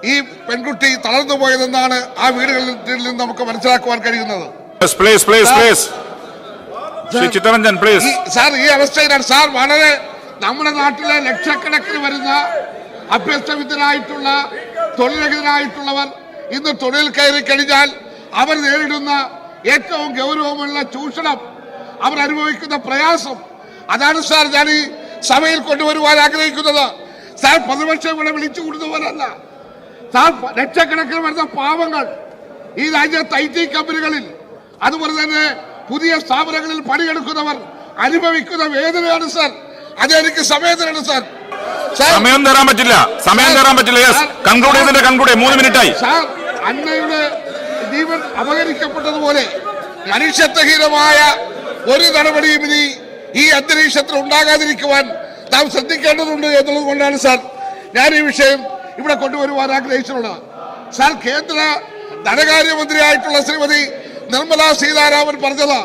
ഈ പെൺകുട്ടി തളർന്നു പോയതെന്നാണ് ആ വീടുകളിൽ നിന്ന് നമുക്ക് മനസ്സിലാക്കുവാൻ കഴിയുന്നത്. സാർ, ഈ അവസ്ഥയിലാണ് സാർ വളരെ നമ്മുടെ നാട്ടിലെ ലക്ഷക്കണക്കിന് വരുന്ന അഭ്യസ്തവിദ്യരായിട്ടുള്ള തൊഴിലരഹിതരായിട്ടുള്ളവർ ഇന്ന് തൊഴിൽ കയറി കഴിഞ്ഞാൽ അവർ നേരിടുന്ന ഏറ്റവും ഗൗരവമുള്ള ചൂഷണം, അവർ അനുഭവിക്കുന്ന പ്രയാസം, അതാണ് സാർ ഞാൻ ഈ സഭയിൽ കൊണ്ടുവരുവാൻ ആഗ്രഹിക്കുന്നത്. സാർ, പ്രതിപക്ഷം ഇവിടെ വിളിച്ചു കൂടുന്നവരല്ല സാർ. ലക്ഷക്കണക്കിന് വരുന്ന പാവങ്ങൾ ഈ രാജ്യത്ത് IT കമ്പനികളിൽ അതുപോലെ തന്നെ പുതിയ സ്ഥാപനങ്ങളിൽ പണിയെടുക്കുന്നവർ അനുഭവിക്കുന്ന വേദനയാണ് സാർ. അതെനിക്ക് സമയത്തിനാണ് സാർ. സമയം തരാൻ പറ്റില്ല. സാർ, അന്നയുടെ ജീവൻ അപഹരിക്കപ്പെട്ടതുപോലെ മനുഷ്യത്വഹീനമായ ഒരു നടപടിയും ഇനി ഈ അന്തരീക്ഷത്തിൽ ഉണ്ടാകാതിരിക്കുവാൻ നാം ശ്രദ്ധിക്കേണ്ടതുണ്ട് എന്നുള്ളത് കൊണ്ടാണ് സാർ ഞാൻ ഈ വിഷയം ഇവിടെ കൊണ്ടുവരുവാൻ ആഗ്രഹിച്ചിട്ടുള്ളത്. സാർ, കേന്ദ്ര ധനകാര്യമന്ത്രിയായിട്ടുള്ള ശ്രീമതി നിർമ്മല സീതാരാമൻ പറഞ്ഞത്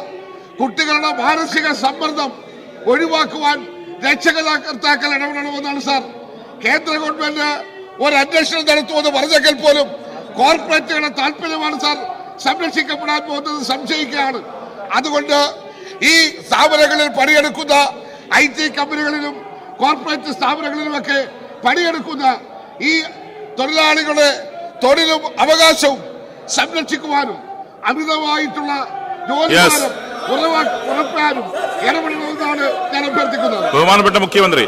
കുട്ടികളുടെ മാനസിക സമ്മർദ്ദം ഒഴിവാക്കുവാൻ രക്ഷകർത്താക്കൾ ഇടപെടണമെന്നാണ് സാർ. കേന്ദ്ര ഗവൺമെന്റ് ഒരു അന്വേഷണം നടത്തുമെന്ന് പറഞ്ഞെങ്കിൽ പോലും കോർപ്പറേറ്റുകളുടെ താല്പര്യമാണ് സാർ സംരക്ഷിക്കപ്പെടാൻ പോകുന്നത് സംശയിക്കുകയാണ്. അതുകൊണ്ട് ഈ സ്ഥാപനങ്ങളിൽ പണിയെടുക്കുന്ന IT കമ്പനികളിലും കോർപ്പറേറ്റ് സ്ഥാപനങ്ങളിലുമൊക്കെ പണിയെടുക്കുന്ന ഈ തൊഴിലാളികളുടെ തൊഴിലും അവകാശവും സംരക്ഷിക്കുവാനും അമിതമായിട്ടുള്ള ജോലിഭാരം ഉറപ്പാനും ഇടപെടണമെന്നാണ് ഞാൻ അഭ്യർത്ഥിക്കുന്നത്. ബഹുമാനപ്പെട്ട മുഖ്യമന്ത്രി.